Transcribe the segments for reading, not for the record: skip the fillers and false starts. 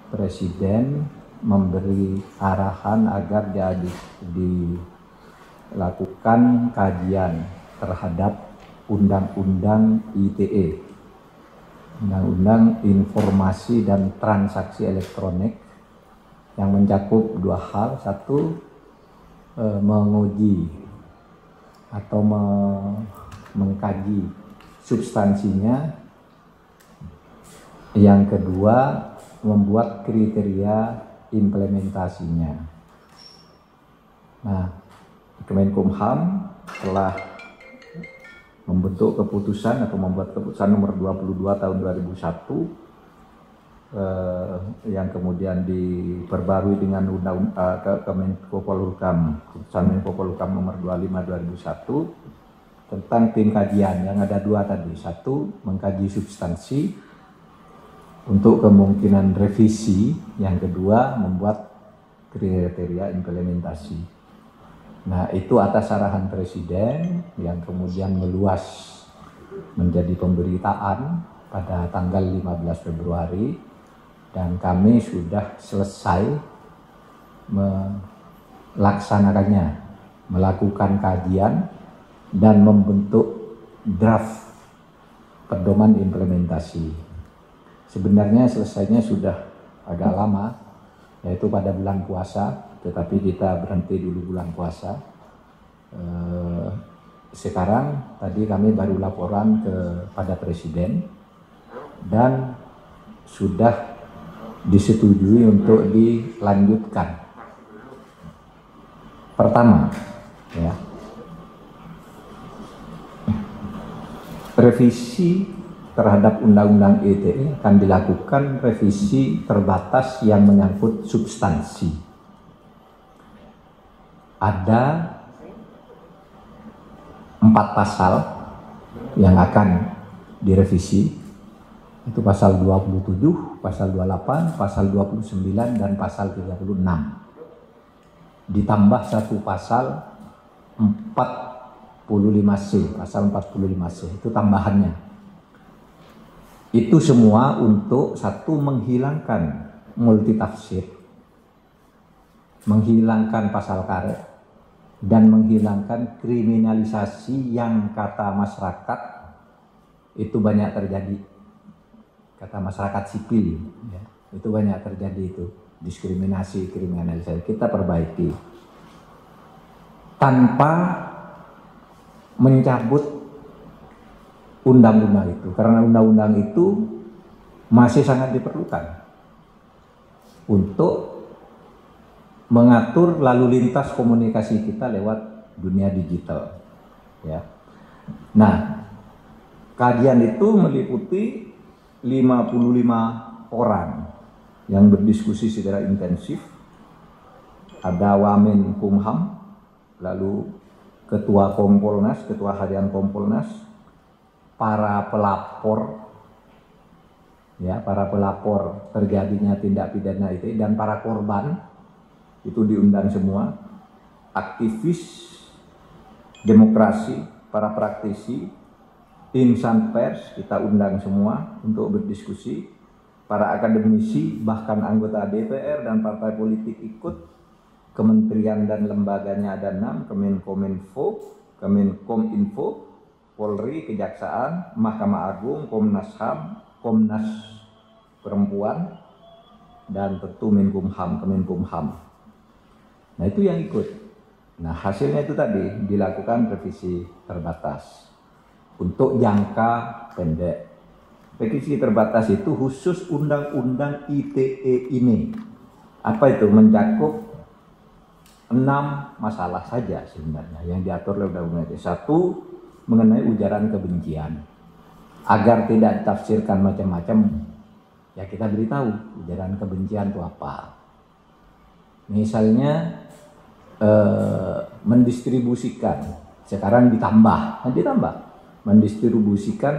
Presiden memberi arahan agar dilakukan kajian terhadap Undang-Undang ITE, Undang-Undang Informasi dan Transaksi Elektronik, yang mencakup dua hal. Satu, menguji atau mengkaji substansinya. Yang kedua, membuat kriteria implementasinya. Nah, Kemenkumham telah membentuk keputusan atau membuat keputusan nomor 22 tahun 2001 yang kemudian diperbarui dengan Kemenko Polhukam, keputusan Menko Polhukam nomor 25 2001 tentang tim kajian yang ada dua tadi. Satu, mengkaji substansi untuk kemungkinan revisi. Yang kedua, membuat kriteria implementasi. Nah, itu atas arahan Presiden yang kemudian meluas menjadi pemberitaan pada tanggal 15 Februari dan kami sudah selesai melaksanakannya, melakukan kajian dan membentuk draft pedoman implementasi. Sebenarnya selesainya sudah agak lama, yaitu pada bulan puasa, tetapi kita berhenti dulu bulan puasa. Sekarang tadi kami baru laporan kepada Presiden dan sudah disetujui untuk dilanjutkan. Pertama, ya, revisi terhadap Undang-Undang ITE akan dilakukan revisi terbatas yang menyangkut substansi. Ada 4 pasal yang akan direvisi, itu pasal 27, pasal 28, pasal 29, dan pasal 36. Ditambah satu pasal 45C, pasal 45C, itu tambahannya. Itu semua untuk satu, menghilangkan multitafsir, menghilangkan pasal karet, dan menghilangkan kriminalisasi yang kata masyarakat itu banyak terjadi. Kata masyarakat sipil, ya, itu banyak terjadi, itu diskriminasi, kriminalisasi. Kita perbaiki tanpa mencabut undang-undang itu, karena undang-undang itu masih sangat diperlukan untuk mengatur lalu lintas komunikasi kita lewat dunia digital, ya. Nah, kajian itu meliputi 55 orang yang berdiskusi secara intensif. Ada Wamen Kumham, lalu Ketua Kompolnas, Ketua Harian Kompolnas, para pelapor, ya, para pelapor terjadinya tindak pidana itu, dan para korban itu diundang semua. Aktivis demokrasi, para praktisi, insan pers kita undang semua untuk berdiskusi. Para akademisi, bahkan anggota DPR dan partai politik ikut. Kementerian dan lembaganya ada 6, Kemenkominfo, Kemenkominfo, Polri, Kejaksaan, Mahkamah Agung, Komnas HAM, Komnas Perempuan, dan tentu Menkumham, Kemenkumham. Nah, itu yang ikut. Nah, hasilnya itu tadi dilakukan revisi terbatas untuk jangka pendek. Revisi terbatas itu khusus Undang-Undang ITE ini. Apa itu? Mencakup 6 masalah saja sebenarnya yang diatur oleh Undang-Undang ITE. Satu, mengenai ujaran kebencian. Agar tidak ditafsirkan macam-macam, ya kita beritahu ujaran kebencian itu apa. Misalnya mendistribusikan, sekarang ditambah, mendistribusikan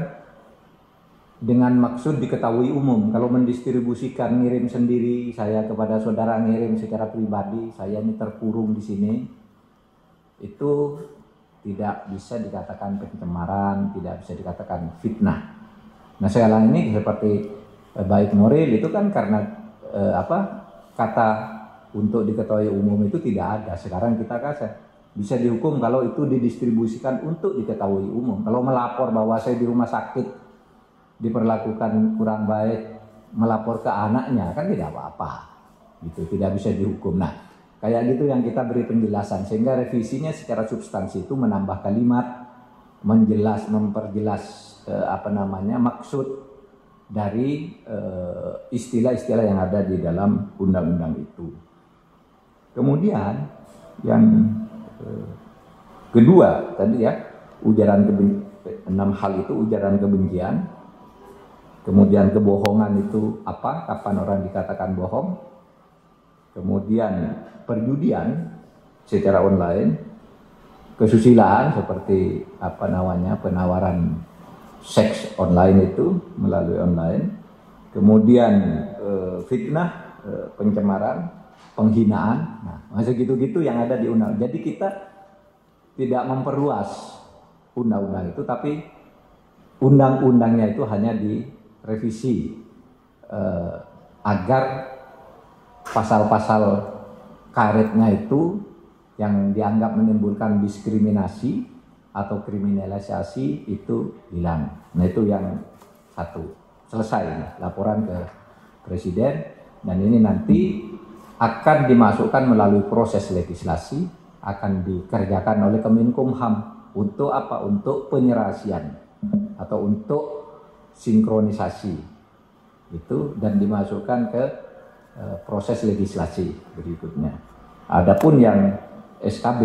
dengan maksud diketahui umum. Kalau mendistribusikan, ngirim sendiri, saya kepada saudara ngirim secara pribadi, saya ini terkurung di sini, itu tidak bisa dikatakan pencemaran, tidak bisa dikatakan fitnah. Nah, sekarang ini seperti baik Nuril itu kan karena kata untuk diketahui umum itu tidak ada. Sekarang kita kasih bisa dihukum kalau itu didistribusikan untuk diketahui umum. Kalau melapor bahwa saya di rumah sakit diperlakukan kurang baik, melapor ke anaknya kan tidak apa-apa, gitu, tidak bisa dihukum. Nah, kayak gitu yang kita beri penjelasan, sehingga revisinya secara substansi itu menambah kalimat, memperjelas maksud dari istilah-istilah yang ada di dalam undang-undang itu. Kemudian yang kedua tadi ya, ujaran 6 hal itu ujaran kebencian. Kemudian kebohongan itu apa? Kapan orang dikatakan bohong? Kemudian perjudian secara online, kesusilaan seperti penawaran seks online itu melalui online. Kemudian fitnah, pencemaran, penghinaan. Nah, masih gitu-gitu yang ada di undang. Jadi kita tidak memperluas undang-undang itu, tapi undang-undangnya itu hanya direvisi agar pasal-pasal karetnya itu yang dianggap menimbulkan diskriminasi atau kriminalisasi itu hilang. Nah, itu yang satu. Selesai laporan ke Presiden, dan ini nanti akan dimasukkan melalui proses legislasi, akan dikerjakan oleh Kemenkumham untuk apa? Untuk penyerasian atau untuk sinkronisasi itu, dan dimasukkan ke proses legislasi berikutnya. Adapun yang SKB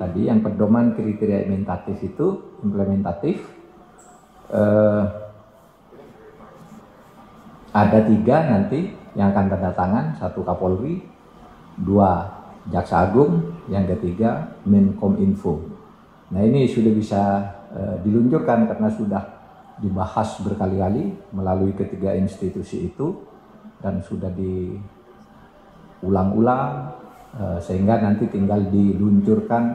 tadi, yang pedoman kriteria implementatif ada 3 nanti yang akan tanda tangan, 1 Kapolri, 2 Jaksa Agung, yang ketiga Menkominfo. Nah, ini sudah bisa diluncurkan karena sudah dibahas berkali-kali melalui ketiga institusi itu dan sudah diulang-ulang, sehingga nanti tinggal diluncurkan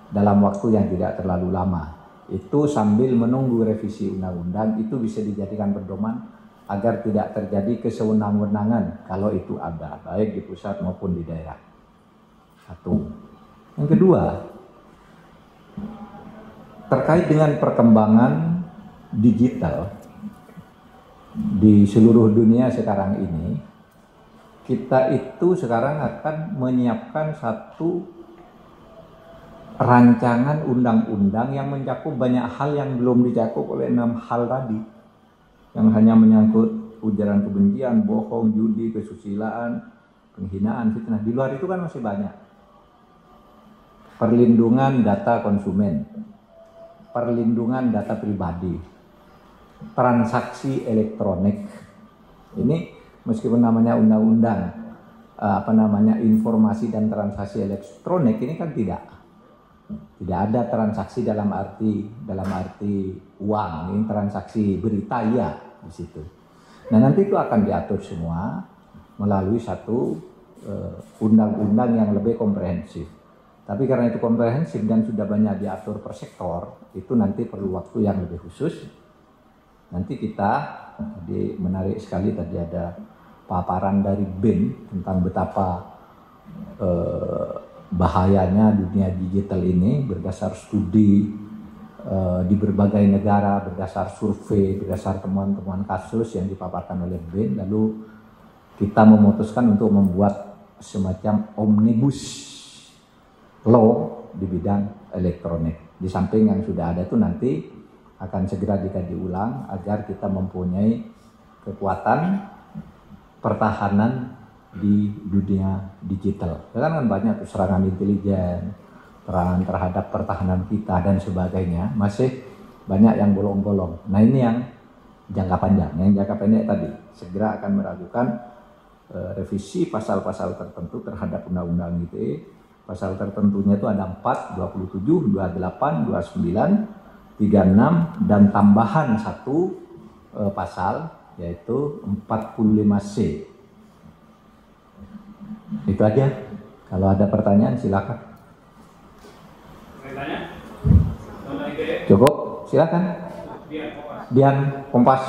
dalam waktu yang tidak terlalu lama. Itu sambil menunggu revisi undang-undang itu bisa dijadikan pedoman agar tidak terjadi kesewenang-wenangan kalau itu ada, baik di pusat maupun di daerah. Satu. Yang kedua, terkait dengan perkembangan digital di seluruh dunia sekarang ini, kita itu sekarang akan menyiapkan satu rancangan undang-undang yang mencakup banyak hal yang belum dicakup oleh 6 hal tadi, yang hanya menyangkut ujaran kebencian, bohong, judi, kesusilaan, penghinaan, fitnah. Di luar itu kan masih banyak. Perlindungan data konsumen, perlindungan data pribadi, transaksi elektronik. Ini meskipun namanya undang-undang informasi dan transaksi elektronik, ini kan tidak ada transaksi dalam arti uang. Ini transaksi berita ya di situ. Nah, nanti itu akan diatur semua melalui satu undang-undang yang lebih komprehensif. Tapi karena itu komprehensif dan sudah banyak diatur per sektor, itu nanti perlu waktu yang lebih khusus. Nanti kita, jadi menarik sekali tadi ada paparan dari BIN tentang betapa bahayanya dunia digital ini berdasar studi di berbagai negara, berdasar survei, berdasar temuan-temuan kasus yang dipaparkan oleh BIN. Lalu kita memutuskan untuk membuat semacam omnibus law di bidang elektronik. Di samping yang sudah ada itu nanti akan segera dikaji ulang agar kita mempunyai kekuatan pertahanan di dunia digital. Sekarang kan banyak serangan intelijen, serangan terhadap pertahanan kita dan sebagainya, masih banyak yang bolong-bolong. Nah, ini yang jangka panjang. Yang jangka pendek tadi segera akan melakukan revisi pasal-pasal tertentu terhadap undang-undang ITE. Pasal tertentunya itu ada 4, 27, 28, 29, 36 dan tambahan satu pasal yaitu 45C. Itu aja. Kalau ada pertanyaan silakan. Cukup, silakan. Dian Kompas.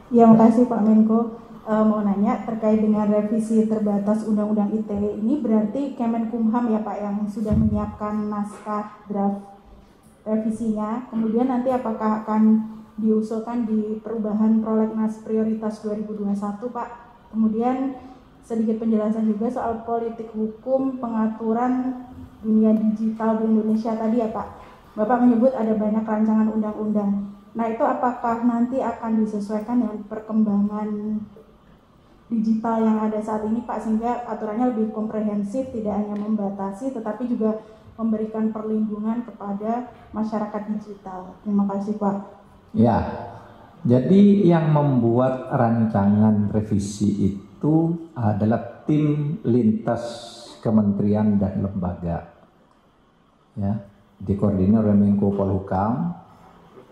Ya, makasih Pak Menko. mau nanya terkait dengan revisi terbatas Undang-Undang ITE ini, berarti Kemenkumham ya Pak yang sudah menyiapkan naskah draft revisinya, kemudian nanti apakah akan diusulkan di perubahan prolegnas prioritas 2021 Pak? Kemudian sedikit penjelasan juga soal politik hukum pengaturan dunia digital di Indonesia tadi ya Pak. Bapak menyebut ada banyak rancangan undang-undang. Nah itu apakah nanti akan disesuaikan dengan perkembangan digital yang ada saat ini Pak, sehingga aturannya lebih komprehensif, tidak hanya membatasi tetapi juga memberikan perlindungan kepada masyarakat digital. Terima kasih Pak. Ya, jadi yang membuat rancangan revisi itu adalah tim lintas kementerian dan lembaga, ya, dikoordinir oleh Menko Polhukam,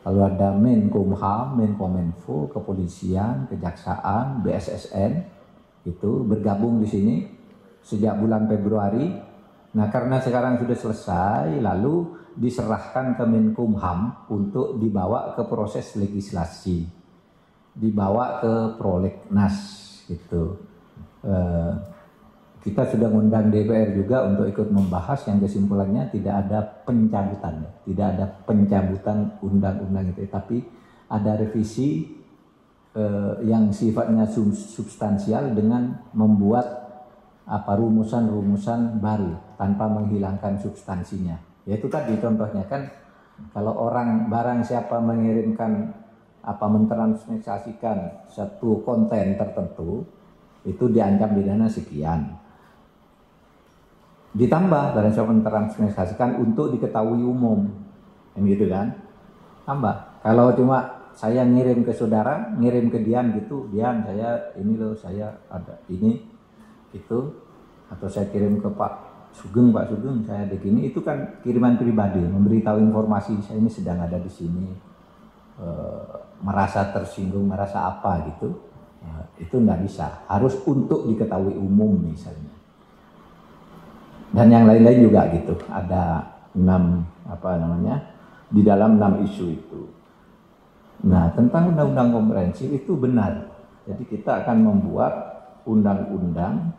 lalu ada Menkumham, Menkominfo, Kepolisian, Kejaksaan, BSSN, itu bergabung di sini sejak bulan Februari. Nah, karena sekarang sudah selesai, lalu diserahkan ke Menkumham untuk dibawa ke proses legislasi, dibawa ke prolegnas, gitu. Kita sudah mengundang DPR juga untuk ikut membahas, yang kesimpulannya tidak ada pencabutan, tidak ada pencabutan undang-undang itu, tapi ada revisi yang sifatnya substansial dengan membuat rumusan-rumusan baru tanpa menghilangkan substansinya. Yaitu tadi contohnya kan, kalau barang siapa mengirimkan mentransmisikan satu konten tertentu itu diancam pidana sekian. Ditambah barang siapa mentransmisikan untuk diketahui umum, gitu kan? Tambah. Kalau cuma saya ngirim ke saudara, ngirim ke Dian gitu, Dian saya ini loh, saya ada ini itu, atau saya kirim ke Pak Sugeng, saya ada gini, itu kan kiriman pribadi, memberitahu informasi saya ini sedang ada di sini, merasa tersinggung, merasa apa gitu, itu nggak bisa, harus untuk diketahui umum misalnya. Dan yang lain-lain juga gitu, ada 6 di dalam 6 isu itu. Nah, tentang undang-undang komprehensif itu benar. Jadi kita akan membuat undang-undang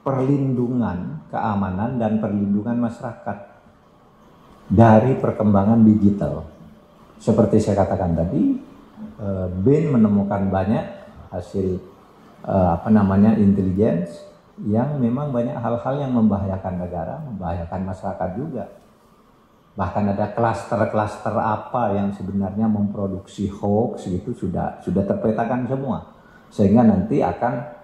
perlindungan keamanan dan perlindungan masyarakat dari perkembangan digital. Seperti saya katakan tadi, BIN menemukan banyak hasil intelligence yang memang banyak hal-hal yang membahayakan negara, membahayakan masyarakat juga. Bahkan ada klaster-klaster apa yang sebenarnya memproduksi hoax gitu sudah terpetakan semua, sehingga nanti akan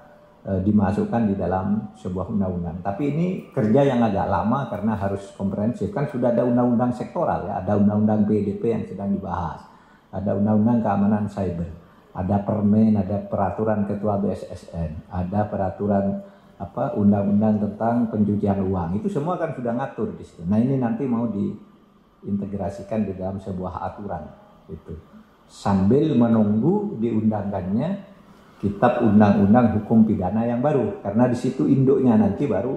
dimasukkan di dalam sebuah undang-undang. Tapi ini kerja yang agak lama karena harus komprehensif. Kan sudah ada undang-undang sektoral ya, ada undang-undang PDP yang sedang dibahas, ada undang-undang keamanan cyber, ada permen, ada peraturan ketua BSSN, ada peraturan undang-undang tentang pencucian uang. Itu semua kan sudah ngatur di situ. Nah, ini nanti mau diintegrasikan di dalam sebuah aturan gitu. Sambil menunggu diundangkannya Kitab Undang-Undang Hukum Pidana yang baru, karena di situ induknya nanti baru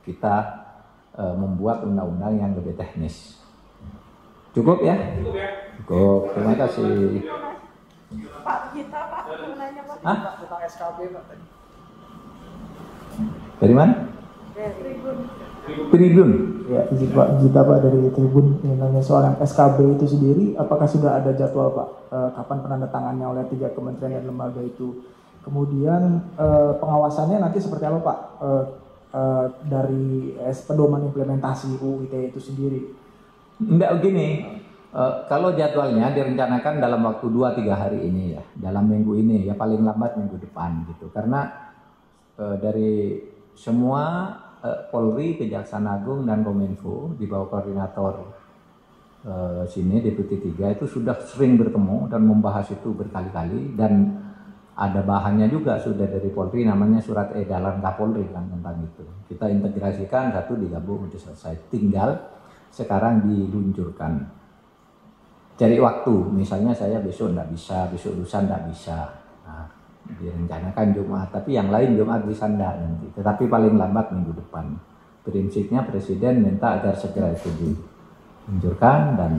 kita membuat undang-undang yang lebih teknis. Cukup ya? Cukup. Terima kasih. Pak, kita Pak, mau nanya Pak. Tentang SKB Pak tadi. Dari mana? Tribun. Ya, izin Pak, Gita Pak dari Tribun. Ini nanya soal yang SKB itu sendiri, apakah sudah ada jadwal Pak? Kapan penandatangannya oleh 3 kementerian dan lembaga itu? Kemudian pengawasannya nanti seperti apa Pak? Dari pedoman implementasi UU ITE itu sendiri? Enggak begini, kalau jadwalnya direncanakan dalam waktu 2-3 hari ini ya, dalam minggu ini ya, paling lambat minggu depan gitu. Karena dari semua Polri, Kejaksaan Agung dan Kominfo di bawah koordinator sini Deputi 3 itu sudah sering bertemu dan membahas itu berkali-kali, dan ada bahannya juga sudah dari Polri, namanya surat edaran Kapolri kan tentang itu. Kita integrasikan, satu digabung sudah selesai, tinggal sekarang diluncurkan. Cari waktu, misalnya saya besok enggak bisa, besok lusa enggak bisa. Nah, direncanakan Jumat, tapi yang lain Jumat bisa enggak nanti, tetapi paling lambat minggu depan. Prinsipnya Presiden minta agar segera itu diluncurkan dan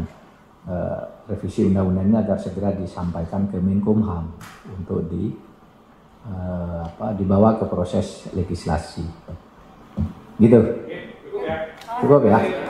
revisi undang-undangnya agar segera disampaikan ke Menkumham untuk dibawa ke proses legislasi. Gitu. Cukup ya?